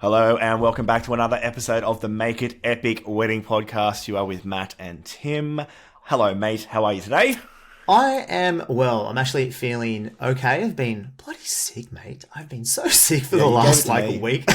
Hello and welcome back to another episode of the Make It Epic Wedding Podcast. You are with Matt and Tim. Hello, mate. How are you today? I am well. I'm actually feeling okay. I've been bloody sick, mate. I've been so sick for the last week.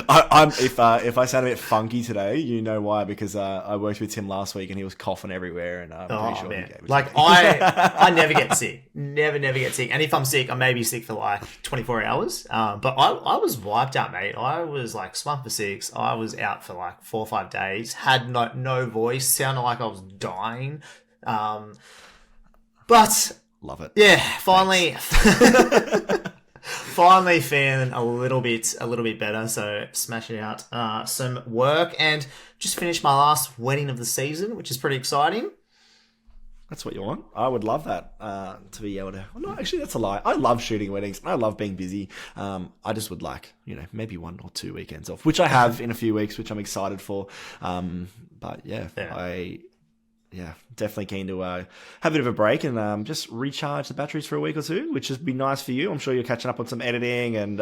If I sound a bit funky today, you know why? Because I worked with Tim last week and he was coughing everywhere, and I'm pretty sure he gave it to me. I never get sick. Never get sick. And if I'm sick, I may be sick for like 24 hours. But I was wiped out, mate. I was like swung for six. I was out for like 4 or 5 days. Had no voice. Sounded like I was dying. But love it. Yeah, finally feeling a little bit better. So smashing out some work and just finished my last wedding of the season, which is pretty exciting. That's what you want. I would love that to be able to. Well, no, actually, that's a lie. I love shooting weddings. I love being busy. I just would like, maybe 1 or 2 weekends off, which I have in a few weeks, which I'm excited for. But yeah. Definitely keen to have a bit of a break and just recharge the batteries for a week or two, which has been nice for you. I'm sure you're catching up on some editing and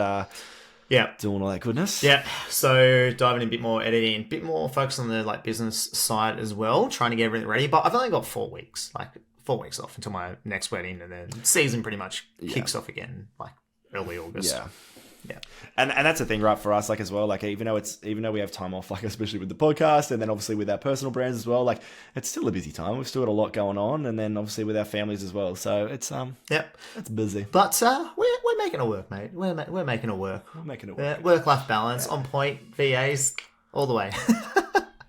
doing all that goodness. Yeah, so diving in a bit more editing, a bit more focus on the business side as well, trying to get everything ready. But I've only got 4 weeks, 4 weeks off until my next wedding, and then season pretty much kicks off again, early August. Yeah. And that's the thing, right, for us, as well, even though we have time off, especially with the podcast and then obviously with our personal brands as well, it's still a busy time. We've still got a lot going on, and then obviously with our families as well. So it's it's busy. But we're making it work, mate. We're making it work. We're making it work. Work-life balance on point, VAs all the way.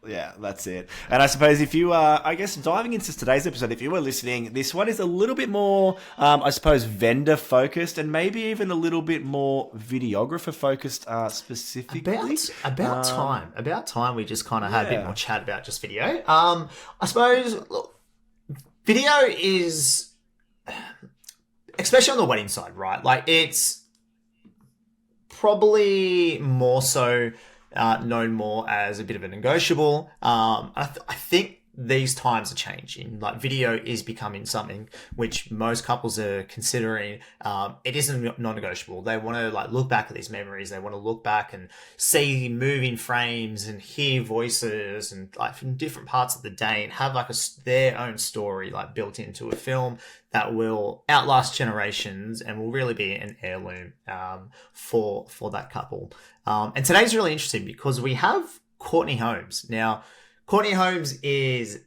Yeah, that's it. And I suppose if you are, diving into today's episode, if you were listening, this one is a little bit more, vendor focused and maybe even a little bit more videographer focused specifically. About time we just kind of had a bit more chat about just video. I suppose, look, video is, especially on the wedding side, right? It's probably more so known more as a bit of a negotiable. I think these times are changing. Video is becoming something which most couples are considering. It isn't non-negotiable. They want to look back at these memories. They want to look back and see moving frames and hear voices and from different parts of the day and have their own story built into a film that will outlast generations and will really be an heirloom for that couple. And today's really interesting because we have Courtney Holmes. Now, Courtney Holmes is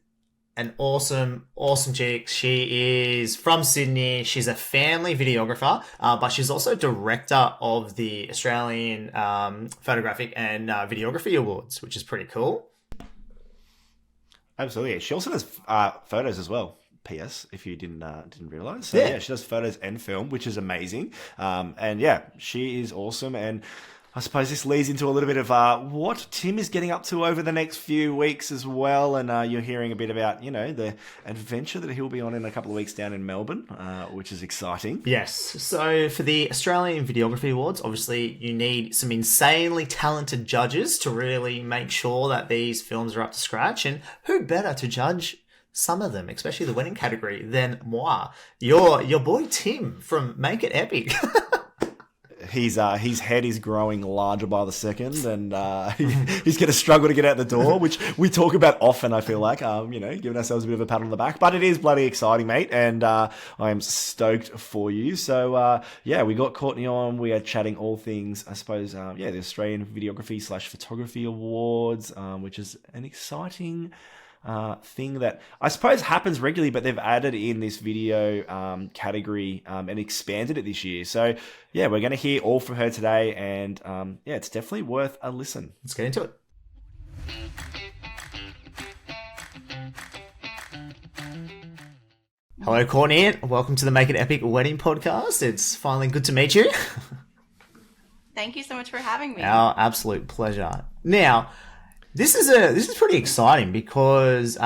an awesome chick. She is from Sydney. She's a family videographer, but she's also director of the Australian Photographic and Videography Awards, which is pretty cool. Absolutely. She also does photos as well. PS, if you didn't realize. So she does photos and film, which is amazing. And she is awesome. And I suppose this leads into a little bit of what Tim is getting up to over the next few weeks as well. And you're hearing a bit about, the adventure that he'll be on in a couple of weeks down in Melbourne, which is exciting. Yes. So for the Australian Videography Awards, obviously you need some insanely talented judges to really make sure that these films are up to scratch. And who better to judge some of them, especially the wedding category, than moi, your boy Tim from Make It Epic. His head is growing larger by the second, and he's going to struggle to get out the door, which we talk about often, I feel like, giving ourselves a bit of a pat on the back. But it is bloody exciting, mate, and I am stoked for you. So, we got Courtney on. We are chatting all things, I suppose, the Australian Videography / Photography Awards, which is an exciting thing that I suppose happens regularly, but they've added in this video category and expanded it this year. So we're going to hear all from her today, and it's definitely worth a listen. Let's get into it. Hello, Courtney. Welcome to the Make It Epic Wedding Podcast. It's finally good to meet you. Thank you so much for having me. Our absolute pleasure. Now, This is pretty exciting because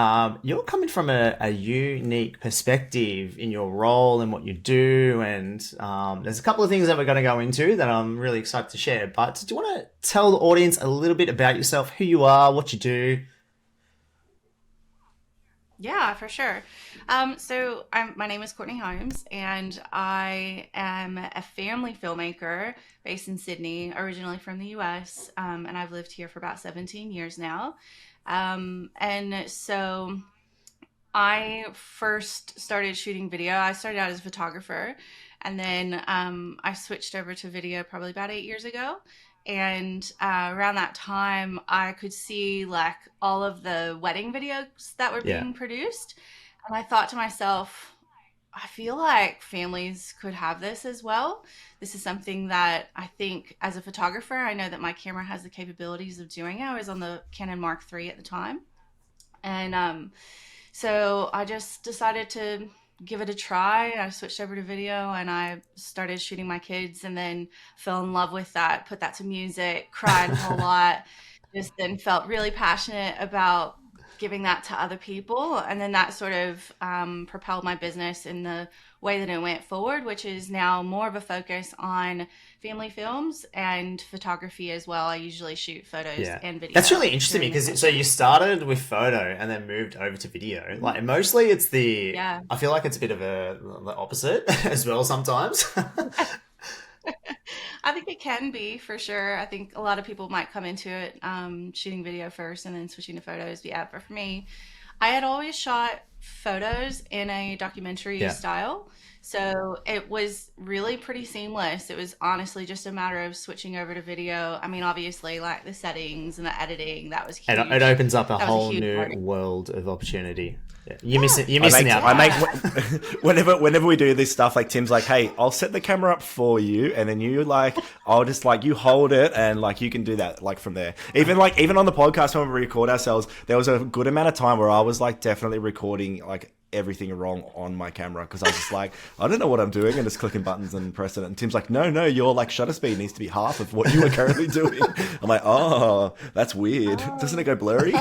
you're coming from a unique perspective in your role and what you do, and there's a couple of things that we're going to go into that I'm really excited to share. But do you want to tell the audience a little bit about yourself, who you are, what you do? Yeah, for sure. My name is Courtney Holmes, and I am a family filmmaker based in Sydney, originally from the US, and I've lived here for about 17 years now. And so I first started shooting video. I started out as a photographer, and then I switched over to video probably about 8 years ago. And around that time, I could see like all of the wedding videos that were Yeah. being produced, and I thought to myself, I feel like families could have this as well. This is something that I think, as a photographer, I know that my camera has the capabilities of doing it. I was on the Canon Mark III at the time, and so I just decided to give it a try. I switched over to video and I started shooting my kids, and then fell in love with that, put that to music, cried a whole lot, just then felt really passionate about giving that to other people. And then that sort of propelled my business in the way that it went forward, which is now more of a focus on family films and photography as well. I usually shoot photos Yeah. and video. That's really interesting during the because so you started with photo and then moved over to video. Like mostly it's the Yeah. I feel like it's a bit of the opposite as well sometimes. I think it can be for sure. I think a lot of people might come into it shooting video first and then switching to photos. But yeah, but for me, I had always shot photos in a documentary Yeah. style. So it was really pretty seamless. It was honestly just a matter of switching over to video. I mean, obviously, like the settings and the editing, that was huge. And it opens up a That was a whole huge new part. world of opportunity. Yeah. You're missing out. I make Yeah. whenever we do this stuff, like Tim's like, hey, I'll set the camera up for you, and then you like, I'll just like you hold it, and like you can do that like from there. Even on the podcast when we record ourselves, there was a good amount of time where I was like definitely recording like everything wrong on my camera because I was just like, I don't know what I'm doing, and just clicking buttons and pressing it. And Tim's like, no, your like shutter speed needs to be half of what you are currently doing. I'm like, oh, that's weird. Doesn't it go blurry?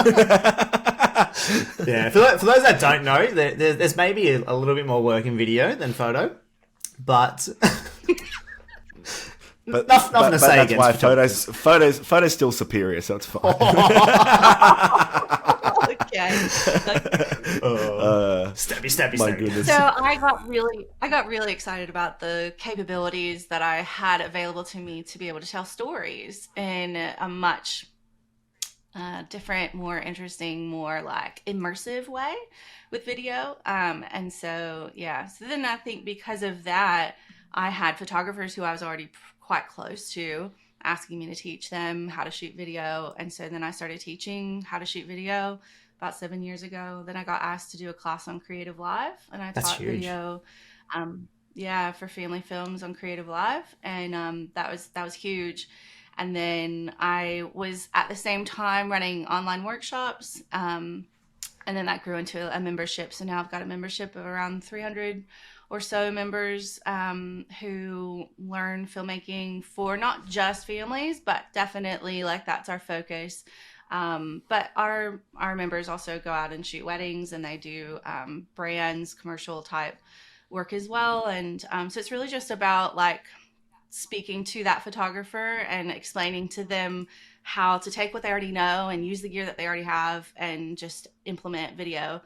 Yeah, for those that don't know, there's maybe a little bit more work in video than photo, but But nothing to say that's why against photos still superior, so it's fine. Okay. Stabby. My goodness. So I got really excited about the capabilities that I had available to me to be able to tell stories in a much different, more interesting, more like immersive way with video. And so, yeah. So then I think because of that, I had photographers who I was already quite close to asking me to teach them how to shoot video. And so then I started teaching how to shoot video about 7 years ago. Then I got asked to do a class on Creative Live, and I That's taught huge. video, yeah, for family films on Creative Live, and that was huge. And then I was at the same time running online workshops, and then that grew into a membership. So now I've got a membership of around 300 or so members who learn filmmaking for not just families, but definitely like that's our focus. But our members also go out and shoot weddings, and they do brands, commercial type work as well. And so it's really just about like speaking to that photographer and explaining to them how to take what they already know and use the gear that they already have and just implement video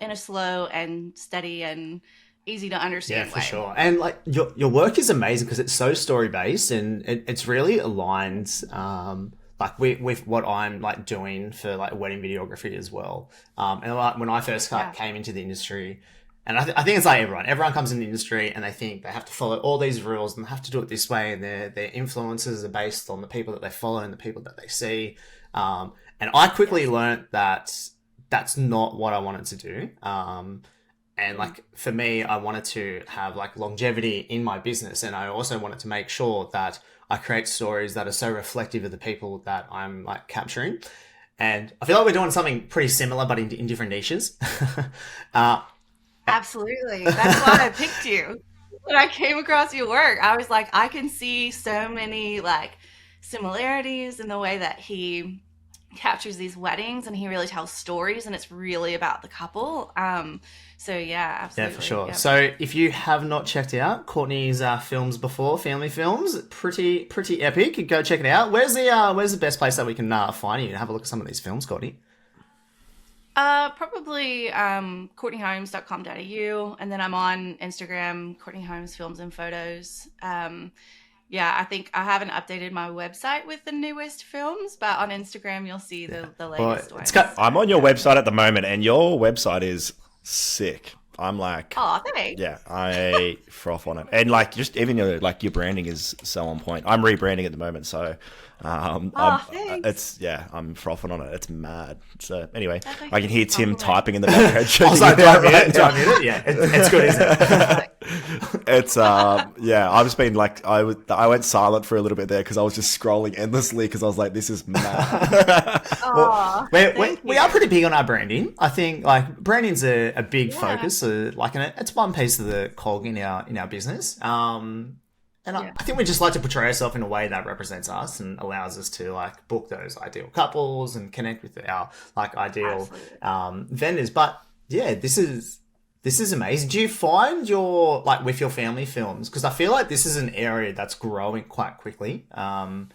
in a slow and steady and easy to Yeah, understand for way. sure. And like your work is amazing because it's so story based and it's really aligned like with what I'm like doing for like wedding videography as well. And like when I first came into the industry, and I think it's like everyone comes in the industry and they think they have to follow all these rules and they have to do it this way, and their influences are based on the people that they follow and the people that they see. And I quickly learned that that's not what I wanted to do. And like for me, I wanted to have like longevity in my business, and I also wanted to make sure that I create stories that are so reflective of the people that I'm like capturing. And I feel like we're doing something pretty similar, but in different niches. Absolutely. That's why I picked you. When I came across your work, I was like, I can see so many like similarities in the way that he captures these weddings, and he really tells stories, and it's really about the couple. So yeah, Yeah, absolutely. for sure. Yep. So if you have not checked out Courtney's films before, family films, pretty epic. Go check it out. Where's the best place that we can find you and have a look at some of these films, Courtney? Probably courtneyholmes.com.au, and then I'm on Instagram, Courtney Holmes Films and Photos. Yeah, I think I haven't updated my website with the newest films, but on Instagram you'll see the Well, latest ones. I'm on your website at the moment, and your website is sick. I'm like, Oh, thanks. yeah, I froth on it, and like just even your branding is so on point. I'm rebranding at the moment, so Thanks. I'm frothing on it. It's mad. So anyway, That's I can hear Tim compliment. typing in the background. I was like, do I mute it? Yeah, it's good, isn't it? It's I've just been like I went silent for a little bit there because I was just scrolling endlessly because I was like, this is mad. Aw, We are pretty big on our branding. I think like branding's a big Yeah. focus. Like it's one piece of the cog in our business. And I think we just like to portray ourselves in a way that represents us and allows us to like book those ideal couples and connect with our like ideal vendors. But yeah, this is amazing. Do you find your like with your family films? Because I feel like this is an area that's growing quite quickly. And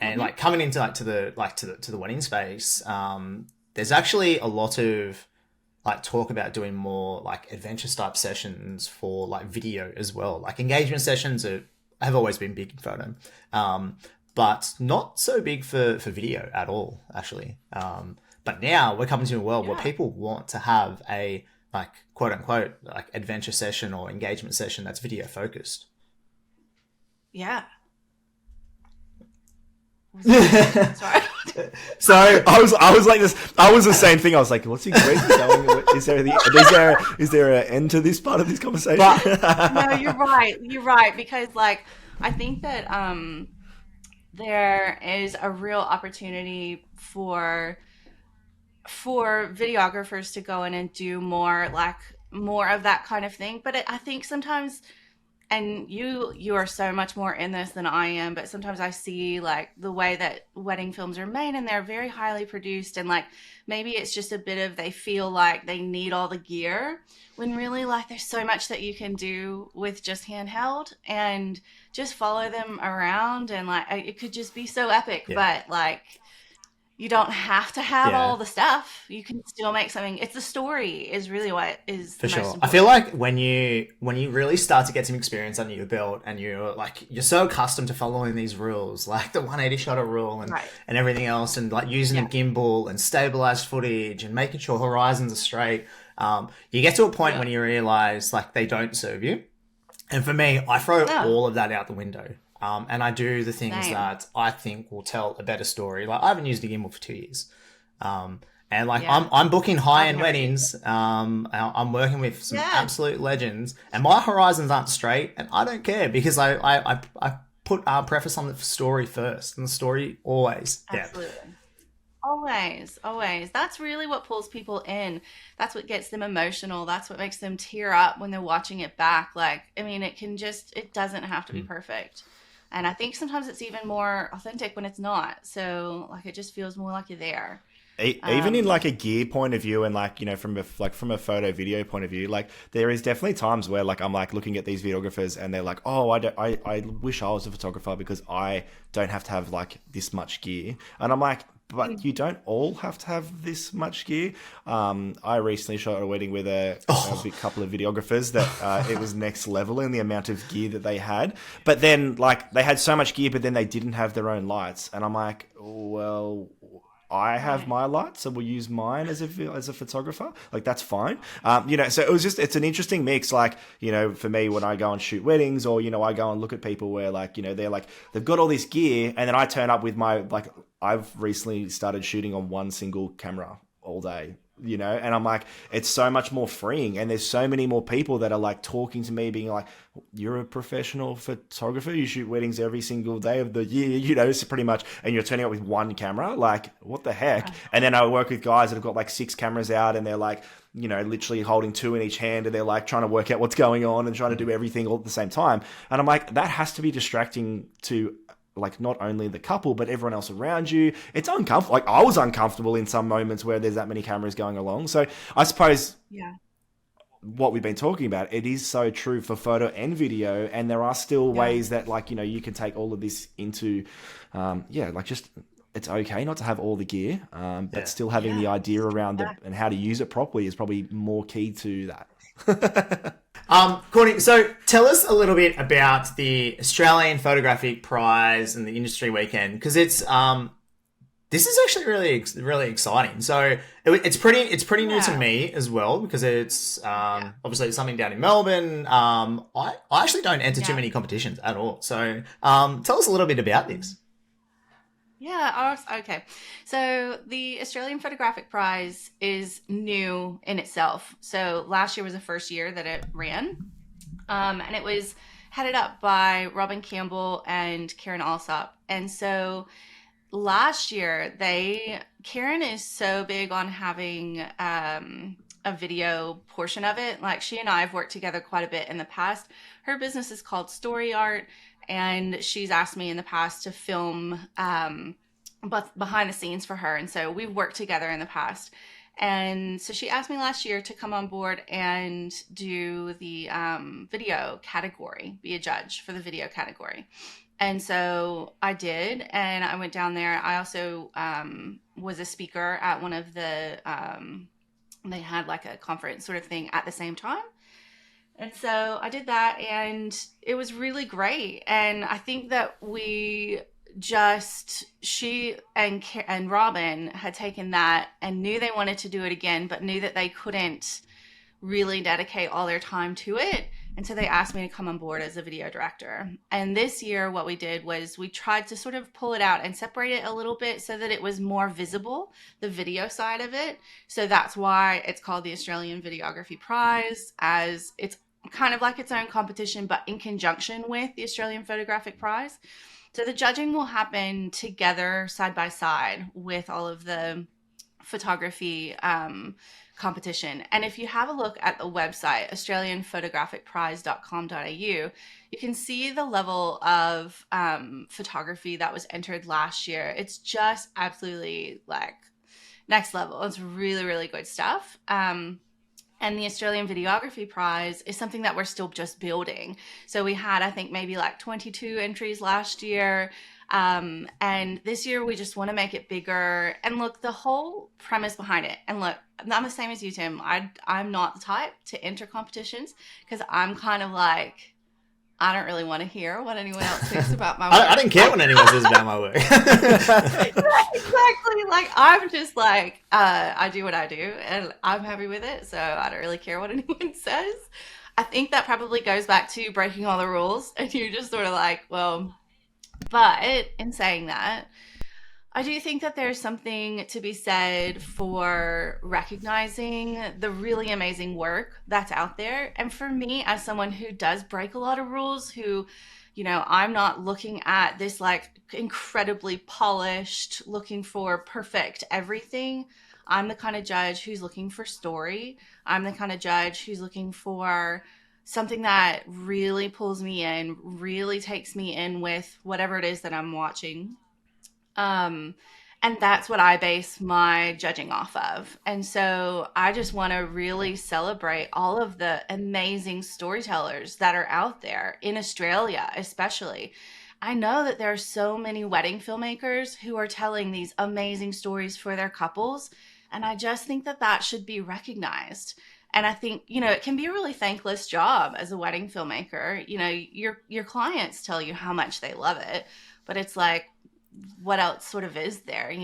like coming into like to the wedding space, there's actually a lot of like talk about doing more like adventure type sessions for like video as well. Like engagement sessions have always been big in photo, but not so big for video at all, actually. But now we're coming to a world where people want to have a like quote unquote like adventure session or engagement session that's video focused. Yeah. Sorry. So I was like this. I was the same thing. I was like, "What's he going? Is there an end to this part of this conversation?" No, you're right. You're right, because like I think that there is a real opportunity for videographers to go in and do more of that kind of thing. But I think sometimes, and you are so much more in this than I am, but sometimes I see like the way that wedding films are made, and they're very highly produced, and like maybe it's just a bit of they feel like they need all the gear, when really like there's so much that you can do with just handheld and just follow them around, and like it could just be so epic. But like you don't have to have all the stuff. You can still make something. It's the story is really what is for the most sure. important. I feel like when you really start to get some experience under your belt and you're so accustomed to following these rules, like the 180 shutter rule and everything else, and like using a gimbal and stabilized footage and making sure horizons are straight, you get to a point when you realize like they don't serve you. And for me, I throw all of that out the window. And I do the things that I think will tell a better story. Like I haven't used a gimbal for 2 years. And like I'm booking high-end weddings. I'm working with some absolute legends, and my horizons aren't straight, and I don't care because I put our preface on the story first, and the story always. Absolutely. Always. That's really what pulls people in. That's what gets them emotional. That's what makes them tear up when they're watching it back. Like, I mean, it doesn't have to be perfect. And I think sometimes it's even more authentic when it's not. So like it just feels more like you're there. Even in like a gear point of view, and like, you know, from a photo video point of view, like there is definitely times where like I'm like looking at these videographers and they're like, oh, I wish I was a photographer because I don't have to have like this much gear. And I'm like, but you don't all have to have this much gear. I recently shot a wedding with a big couple of videographers that it was next level in the amount of gear that they had. But then like they had so much gear, but then they didn't have their own lights. And I'm like, well, I have my lights, so we'll use mine as a photographer. Like that's fine. You know, so it's an interesting mix. Like, you know, for me when I go and shoot weddings, or, you know, I go and look at people where like, you know, they're like, they've got all this gear, and then I turn up with my, like, I've recently started shooting on one single camera all day, you know, and I'm like, it's so much more freeing. And there's so many more people that are like talking to me being like, you're a professional photographer, you shoot weddings every single day of the year, you know, so pretty much, and you're turning up with one camera, like what the heck? And then I work with guys that have got like 6 cameras out, and they're like, you know, literally holding 2 in each hand, and they're like trying to work out what's going on and trying to do everything all at the same time. And I'm like, that has to be distracting to like not only the couple but everyone else around you. It's uncomfortable. Like I was uncomfortable in some moments where there's that many cameras going along. So I suppose what we've been talking about, it is so true for photo and video, and there are still ways that, like, you know, you can take all of this into like just it's okay not to have all the gear, but Yeah. still having the Yeah. idea around it Yeah. and how to use it properly is probably more key to that. Courtney, so tell us a little bit about the Australian Photographic Prize and the Industry Weekend, because this is actually really exciting. So it's pretty new to Yeah. me as well, because it's obviously it's something down in Melbourne. I actually don't enter too Yeah. many competitions at all. So tell us a little bit about this. Yeah, okay. So the Australian Photographic Prize is new in itself. So last year was the first year that it ran, and it was headed up by Robin Campbell and Karen Alsop. And so last year, Karen is so big on having a video portion of it. Like she and I have worked together quite a bit in the past. Her business is called Story Art, and she's asked me in the past to film but behind the scenes for her, and so we've worked together in the past. And so she asked me last year to come on board and do the video category, be a judge for the video category. And so I did, and I went down there. I also was a speaker at one of the they had like a conference sort of thing at the same time. And so I did that, and it was really great. And I think that she and Robin had taken that and knew they wanted to do it again, but knew that they couldn't really dedicate all their time to it. And so they asked me to come on board as a video director. And this year, what we did was we tried to sort of pull it out and separate it a little bit so that it was more visible, the video side of it. So that's why it's called the Australian Videography Prize, as it's kind of like its own competition, but in conjunction with the Australian Photographic Prize. So the judging will happen together, side by side, with all of the photography competition. And if you have a look at the website, australianphotographicprize.com.au, you can see the level of photography that was entered last year. It's just absolutely like next level. It's really, really good stuff. And the Australian Videography Prize is something that we're still just building. So we had, I think, maybe like 22 entries last year. And this year we just want to make it bigger. And look, the whole premise behind it, and look, I'm the same as you, Tim. I'm not the type to enter competitions because I'm kind of like, I don't really want to hear what anyone else thinks about my work. I didn't care what anyone says about my work. Exactly. Like, I'm just like, I do what I do and I'm happy with it. So I don't really care what anyone says. I think that probably goes back to breaking all the rules and you just sort of like, well, but in saying that, I do think that there's something to be said for recognizing the really amazing work that's out there. And for me, as someone who does break a lot of rules, who, I'm not looking at this like incredibly polished, looking for perfect everything. I'm the kind of judge who's looking for story. I'm the kind of judge who's looking for something that really pulls me in, really takes me in with whatever it is that I'm watching. And that's what I base my judging off of. And so I just want to really celebrate all of the amazing storytellers that are out there in Australia, especially. I know that there are so many wedding filmmakers who are telling these amazing stories for their couples. And I just think that that should be recognized. And I think, it can be a really thankless job as a wedding filmmaker. Your clients tell you how much they love it, but it's like, what else sort of is there,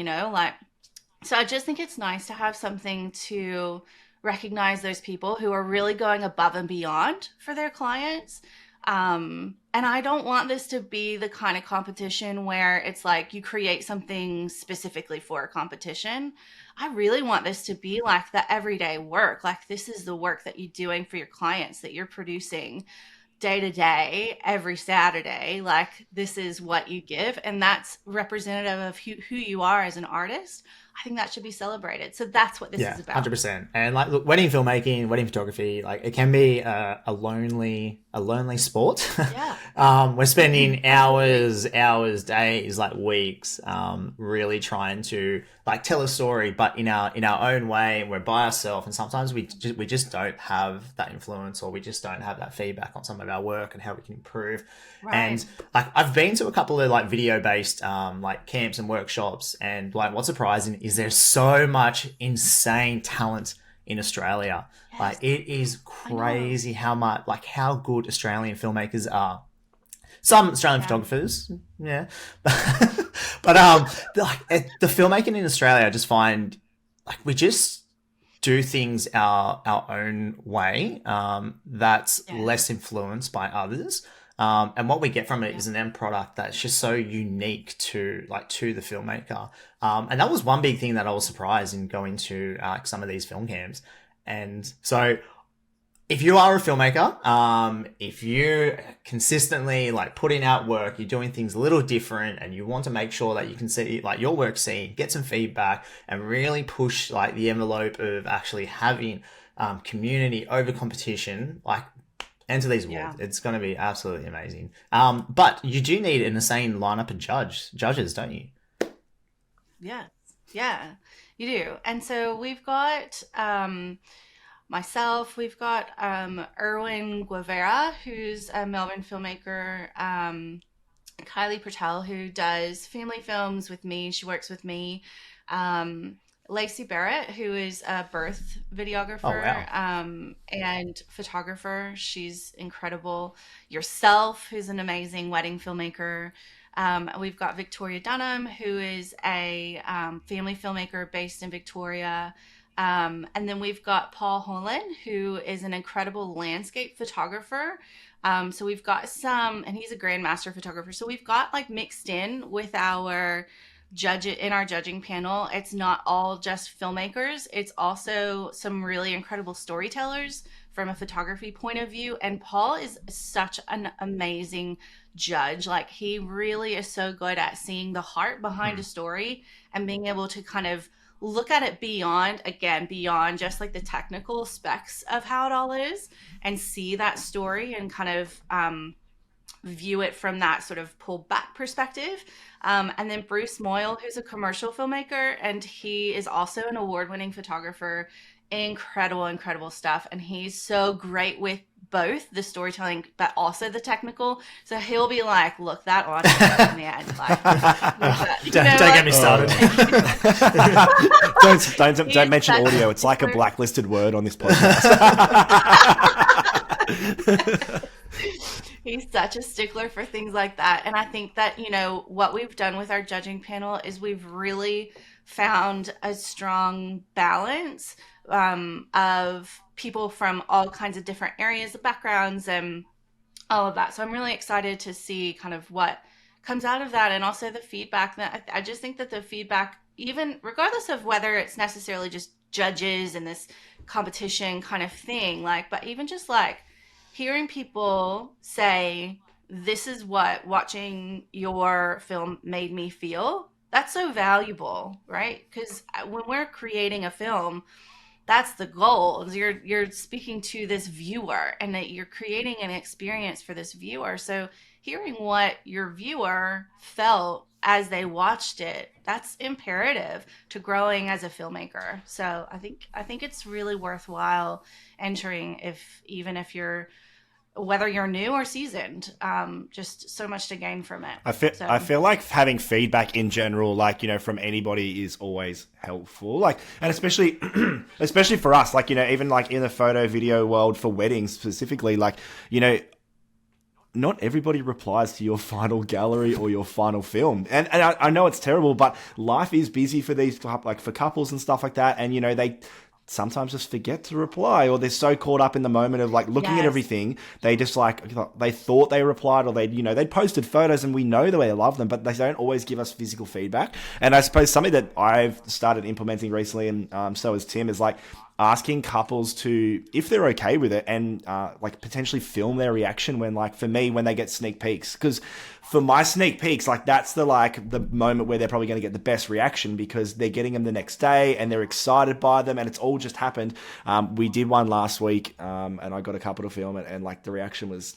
so I just think it's nice to have something to recognize those people who are really going above and beyond for their clients. And I don't want this to be the kind of competition where it's like you create something specifically for a competition. I really want this to be like the everyday work. Like this is the work that you're doing for your clients, that you're producing day to day, every Saturday. Like this is what you give, and that's representative of who you are as an artist. I think that should be celebrated. So that's what this is about. 100%. And like, look, wedding filmmaking, wedding photography, like it can be a lonely sport. Yeah. We're spending hours, days, like weeks, really trying to like tell a story, but in our own way, and we're by ourselves. And sometimes we just don't have that influence, or we just don't have that feedback on some of our work and how we can improve. Right. And like, I've been to a couple of like video based, like camps and workshops, and like what's surprising is there's so much insane talent in Australia. Yes. Like, it is crazy how much, like how good Australian filmmakers are. Some Australian photographers, but the filmmaking in Australia, I just find like we just do things our own way. That's less influenced by others. And what we get from it is an end product that's just so unique to the filmmaker. And that was one big thing that I was surprised in going to some of these film camps. And so if you are a filmmaker, if you're consistently like putting out work, you're doing things a little different, and you want to make sure that you can see like your work seen, get some feedback, and really push like the envelope of actually having community over competition, like enter these awards. It's going to be absolutely amazing. But you do need an insane lineup of judges, don't you? Yeah, you do. And so we've got myself, we've got Erwin Guevara, who's a Melbourne filmmaker, Kylie Patel, who does family films with me. She works with me. Lacey Barrett, who is a birth videographer and photographer. She's incredible. Yourself, who's an amazing wedding filmmaker. We've got Victoria Dunham, who is a family filmmaker based in Victoria. And then we've got Paul Holland, who is an incredible landscape photographer. So we've got and he's a grandmaster photographer. So we've got like mixed in with our judging panel. It's not all just filmmakers. It's also some really incredible storytellers from a photography point of view. And Paul is such an amazing judge. Like, he really is so good at seeing the heart behind a story and being able to kind of look at it beyond just like the technical specs of how it all is, and see that story and kind of view it from that sort of pull back perspective. And then Bruce Moyle, who's a commercial filmmaker, and he is also an award-winning photographer. Incredible stuff. And he's so great with both the storytelling but also the technical. So he'll be like, look, that audio in the end, like, don't get me started. don't mention audio. It's like a blacklisted word on this podcast. He's such a stickler for things like that. And I think that, what we've done with our judging panel is we've really found a strong balance of people from all kinds of different areas of backgrounds and all of that. So I'm really excited to see kind of what comes out of that, and also the feedback. That I just think that the feedback, even regardless of whether it's necessarily just judges and this competition kind of thing, but even just like hearing people say, this is what watching your film made me feel, that's so valuable, right? Because when we're creating a film, that's the goal. You're speaking to this viewer, and that you're creating an experience for this viewer. So hearing what your viewer felt as they watched it, that's imperative to growing as a filmmaker. So I think it's really worthwhile entering, even if you're, whether you're new or seasoned, just so much to gain from it. I feel like having feedback in general, from anybody, is always helpful. And especially for us, even in the photo video world for weddings specifically, not everybody replies to your final gallery or your final film. And I know it's terrible, but life is busy for these, for couples and stuff like that. And, they sometimes just forget to reply, or they're so caught up in the moment of looking at everything, they just they thought they replied, or they posted photos, and we know the way they love them, but they don't always give us physical feedback. And I suppose something that I've started implementing recently, and so has Tim, is asking couples to, if they're okay with it, and potentially film their reaction when, for me, when they get sneak peeks. Because for my sneak peeks, like that's the moment where they're probably going to get the best reaction because they're getting them the next day and they're excited by them and it's all just happened. We did one last week, and I got a couple to film it, and like the reaction was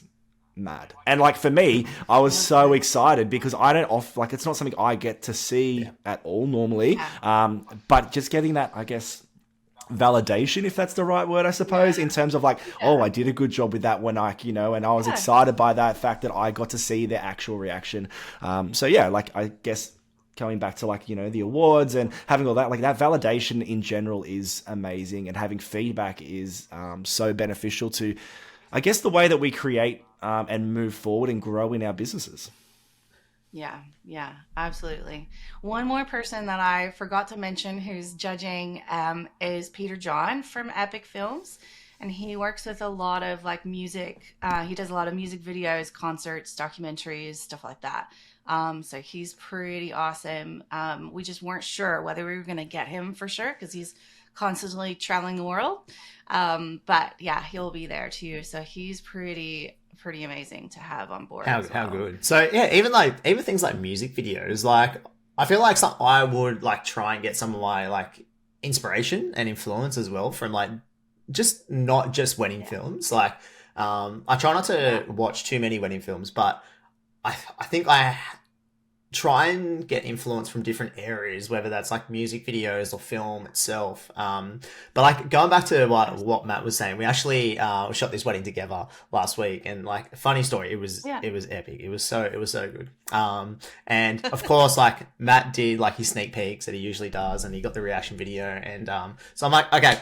mad. And like for me, I was so excited because I don't it's not something I get to see at all normally. But just getting that, I guess, validation, if that's the right word, I suppose, in terms of like, oh, I did a good job with that when and I was excited by that fact that I got to see their actual reaction. So yeah, like I guess going back to like, the awards and having all that, like that validation in general is amazing, and having feedback is so beneficial to, I guess, the way that we create and move forward and grow in our businesses. Yeah, absolutely. One more person that I forgot to mention who's judging is Peter John from Epic Films. And he works with a lot of like music. He does a lot of music videos, concerts, documentaries, stuff like that. So he's pretty awesome. We just weren't sure whether we were going to get him for sure because he's constantly traveling the world. But yeah, he'll be there too. So he's pretty amazing to have on board. How good. So yeah, even things like music videos, like I feel like I would like try and get some of my like inspiration and influence as well from like not just wedding films. Like I try not to watch too many wedding films, but I think I try and get influence from different areas, whether that's like music videos or film itself. But like going back to what Matt was saying, we actually shot this wedding together last week, and like funny story, it was epic. It was so good. And of course, like Matt did like his sneak peeks that he usually does, and he got the reaction video, and so I'm like, okay,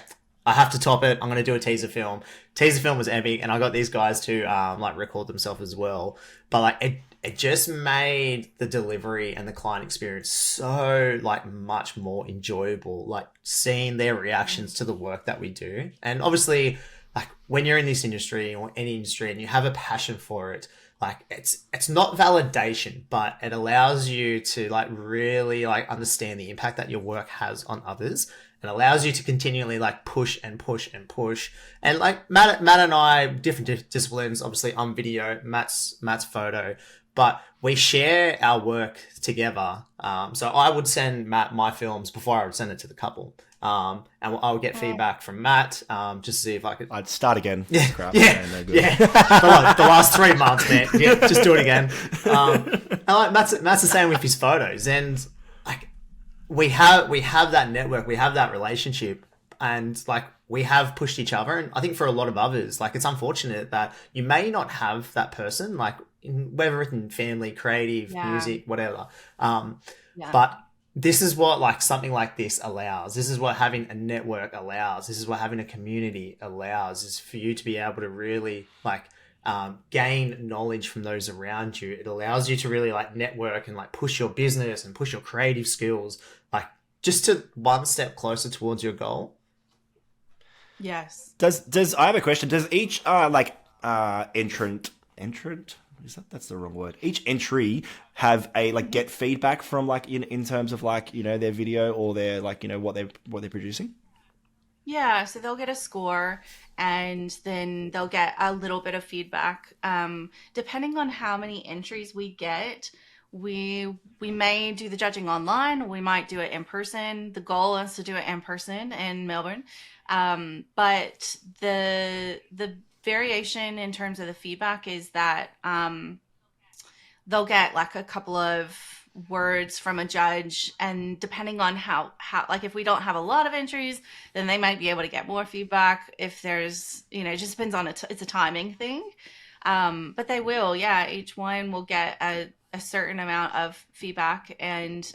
I have to top it. I'm going to do a teaser film. Teaser film was epic, and I got these guys to like record themselves as well. But like it just made the delivery and the client experience so like much more enjoyable, like seeing their reactions to the work that we do. And obviously, like when you're in this industry or any industry and you have a passion for it, like it's not validation, but it allows you to like really like understand the impact that your work has on others. It allows you to continually like push and push and push. And like Matt and I, different disciplines. Obviously, I'm video, Matt's photo, but we share our work together. So I would send Matt my films before I would send it to the couple. And I would get feedback from Matt, just to see if I could. I'd start again. Yeah, Crap. yeah. For like the last 3 months, man. Yeah, just do it again. And like Matt's the same with his photos, and like we have that network, we have that relationship, and like we have pushed each other. And I think for a lot of others, like it's unfortunate that you may not have that person, like whether it's in family, creative, music, whatever. But this is what like something like this allows. This is what having a network allows. This is what having a community allows, is for you to be able to really like gain knowledge from those around you. It allows you to really like network and like push your business and push your creative skills, like just to one step closer towards your goal. Yes. Does I have a question? Does each entrant that's the wrong word. Each entry have a like get feedback from like in terms of like their video or their like what they're producing? Yeah, so they'll get a score and then they'll get a little bit of feedback. Depending on how many entries we get, we may do the judging online, we might do it in person. The goal is to do it in person in Melbourne. But the variation in terms of the feedback is that they'll get like a couple of words from a judge, and depending on how like if we don't have a lot of entries, then they might be able to get more feedback. If there's it just depends on it's a timing thing, but they will each one will get a certain amount of feedback, and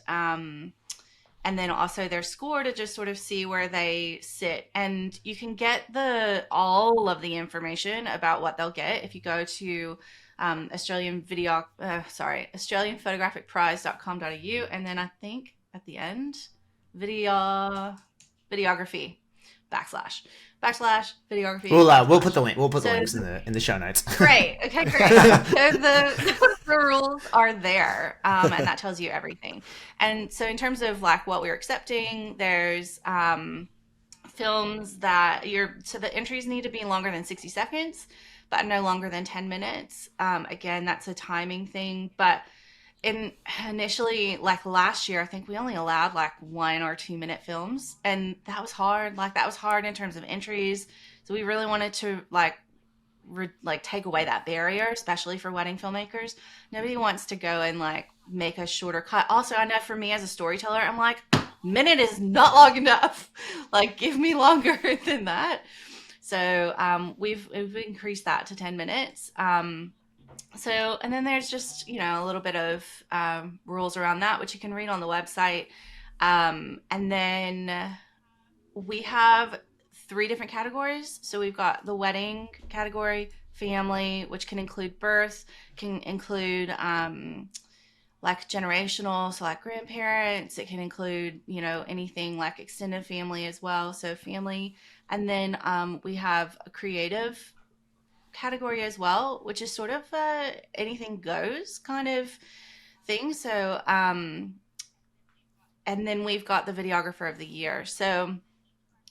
then also their score to just sort of see where they sit. And you can get all of the information about what they'll get if you go to AustralianPhotographic.com.au, and then I think at the end, videography /videography. We'll put the link. We'll put the links in the show notes. Great. Okay, great. So the rules are there, and that tells you everything. And so in terms of like what we're accepting, there's films that the entries need to be longer than 60 seconds, but no longer than 10 minutes. Again, that's a timing thing, but initially, like last year, I think we only allowed like 1 or 2 minute films, and that was hard. Like that was hard in terms of entries. So we really wanted to take away that barrier, especially for wedding filmmakers. Nobody wants to go and like make a shorter cut. Also, I know for me as a storyteller, I'm like, minute is not long enough. Like, give me longer than that. So we've increased that to 10 minutes. So, and then there's just, a little bit of rules around that, which you can read on the website. And then we have 3 different categories. So we've got the wedding category, family, which can include birth, can include like generational, so like grandparents. It can include, anything like extended family as well. So family. And then we have a creative category as well, which is sort of anything goes kind of thing. So, and then we've got the videographer of the year. So,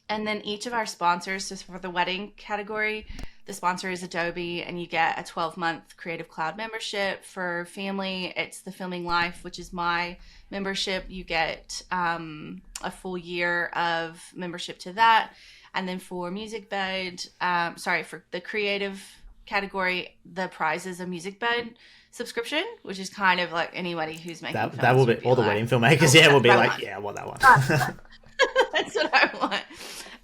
and then each of our sponsors, just for the wedding category, the sponsor is Adobe, and you get a 12-month Creative Cloud membership. For family, it's the Filming Life, which is my membership. You get a full year of membership to that. And then for for the creative category, the prize is a music bed subscription, which is kind of like anybody who's making films. That will be all the wedding filmmakers. Yeah, will be like, yeah, I want that one. That's what I want.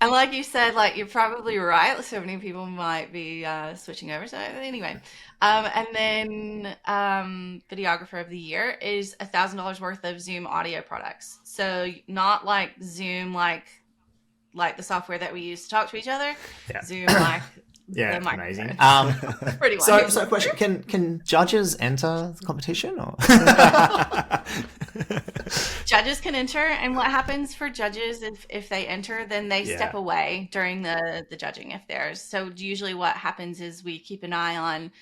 And like you said, like you're probably right. So many people might be switching over. So anyway, and then videographer of the year is $1,000 worth of Zoom audio products. So not like Zoom, like the software that we use to talk to each other. Yeah. Zoom, like yeah, amazing. Pretty much. So question: Can judges enter the competition or? Judges can enter, and what happens for judges if they enter, then they step away during the judging. If there's usually what happens is we keep an eye on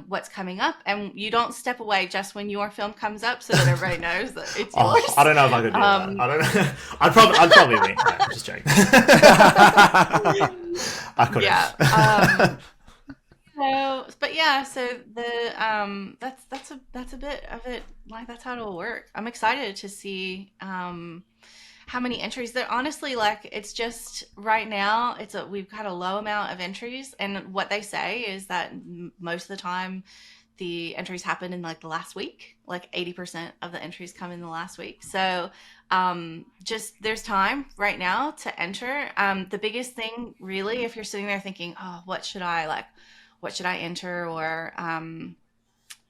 what's coming up, and you don't step away just when your film comes up, so that everybody knows that it's yours. I don't know if I could do that. I don't know. I'd probably win. No, I'm just joking. I couldn't. Yeah. So the that's a bit of it. Like that's how it'll work. I'm excited to see how many entries there. Honestly, like it's just right now we've got a low amount of entries, and what they say is that most of the time the entries happen in like the last week. Like 80% of the entries come in the last week. So just there's time right now to enter. The biggest thing really, if you're sitting there thinking, oh, what should I enter, or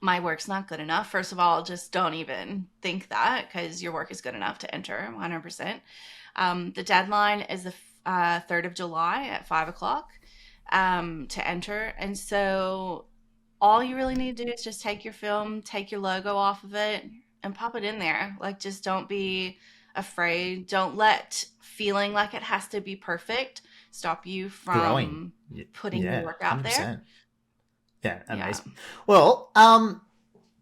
my work's not good enough. First of all, just don't even think that, because your work is good enough to enter 100%. The deadline is the 3rd of July at 5:00 to enter. And so all you really need to do is just take your film, take your logo off of it, and pop it in there. Like, just don't be afraid. Don't let feeling like it has to be perfect stop you from putting your work out 100%. There. Yeah, amazing. Yeah. Well,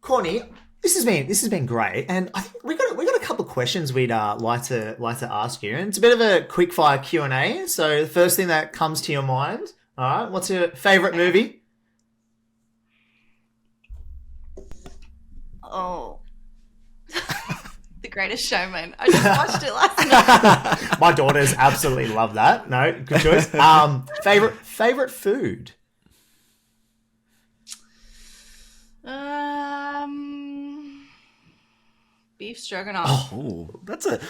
Courtney, this has been great, and I think we got a couple of questions we'd like to ask you, and it's a bit of a quick fire Q&A. So the first thing that comes to your mind, all right, what's your favorite movie? Oh, The Greatest Showman. I just watched it last night. My daughters absolutely love that. No, good choice. Favorite food. Beef stroganoff. Oh, that's a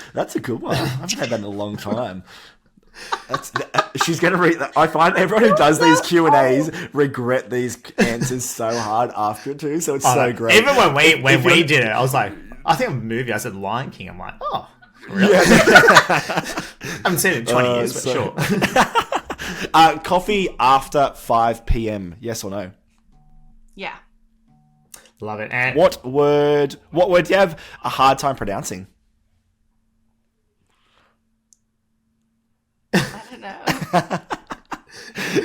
good one. I haven't had that in a long time. She's gonna read that. I find everyone who does these Q&As regret these answers so hard after it too. So it's so great. Even when we did it, I was like, I think a movie. I said Lion King. I'm like, oh, really? Yeah. I haven't seen it in 20 years, but sure. Coffee after 5 p.m. Yes or no? Yeah. Love it. And what word do you have a hard time pronouncing? I don't know.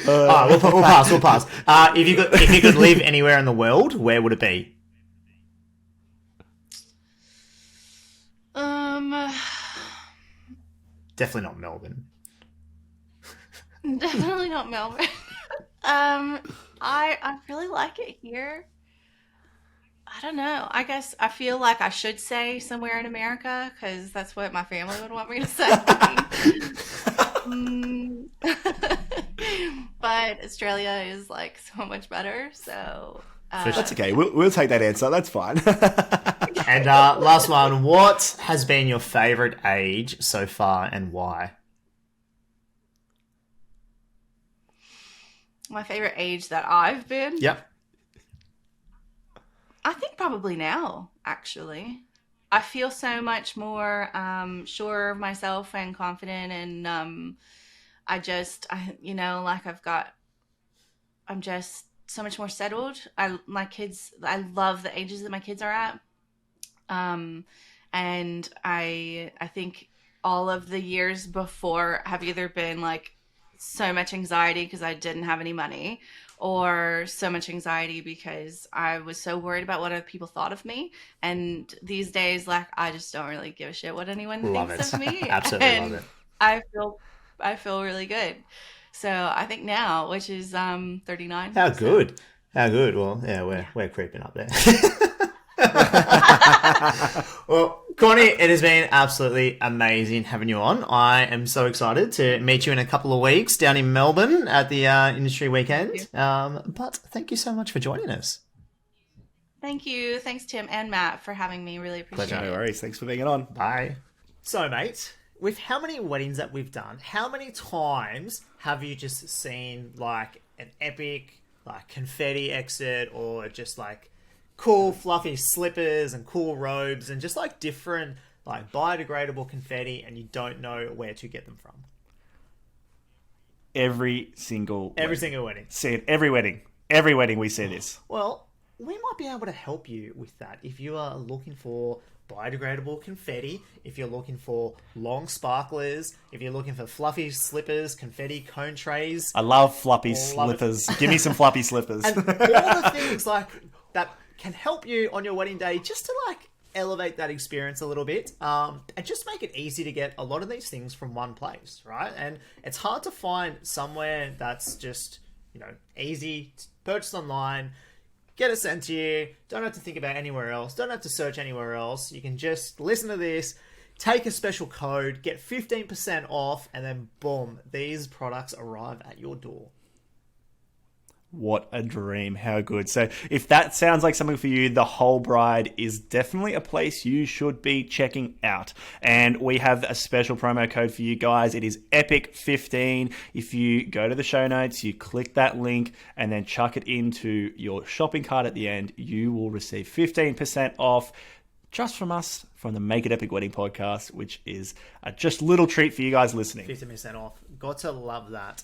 We'll pass. If you could live anywhere in the world, where would it be? Definitely not Melbourne. Definitely not Melbourne. I really like it here. I don't know. I guess I feel like I should say somewhere in America because that's what my family would want me to say. Mm. But Australia is like so much better. So That's okay. We'll take that answer. That's fine. And last one, what has been your favourite age so far and why? my favorite age that I've been. Yep. I think probably now, actually. I feel so much more sure of myself and confident, and like I'm just so much more settled. My kids, I love the ages that my kids are at, and I think all of the years before have either been like so much anxiety because I didn't have any money, or so much anxiety because I was so worried about what other people thought of me. And these days, like, I just don't really give a shit what anyone Love thinks it. of me. Absolutely And love it. I feel really good. So I think now, which is 39. How so- good. How good. Well, yeah, we're creeping up there. Well, Courtney, it has been absolutely amazing having you on. I am so excited to meet you in a couple of weeks down in Melbourne at the industry weekend. But thank you so much for joining us. Thank you. Thanks, Tim and Matt, for having me. Really appreciate Pleasure. it. No worries. Thanks for being on. Bye. So, mate, with how many weddings that we've done, how many times have you just seen like an epic like confetti exit, or just like cool fluffy slippers and cool robes and just like different like biodegradable confetti, and you don't know where to get them from? Every single Wedding. See it every wedding. Every wedding we see this. Well, we might be able to help you with that if you are looking for biodegradable confetti, if you're looking for long sparklers, if you're looking for fluffy slippers, confetti cone trays, I love floppy Love it. slippers. Give me some floppy slippers. and all the things like that can help you on your wedding day, just to like elevate that experience a little bit, and just make it easy to get a lot of these things from one place, right? And it's hard to find somewhere that's just, easy to purchase online, get it sent to you, don't have to think about anywhere else, don't have to search anywhere else. You can just listen to this, take a special code, get 15% off, and then boom, these products arrive at your door. What a dream. How good. So if that sounds like something for you, The Whole Bride is definitely a place you should be checking out. And we have a special promo code for you guys. It is EPIC15. If you go to the show notes, you click that link and then chuck it into your shopping cart at the end, you will receive 15% off just from us, from the Make It Epic Wedding podcast, which is a just little treat for you guys listening. 15% off. Got to love that.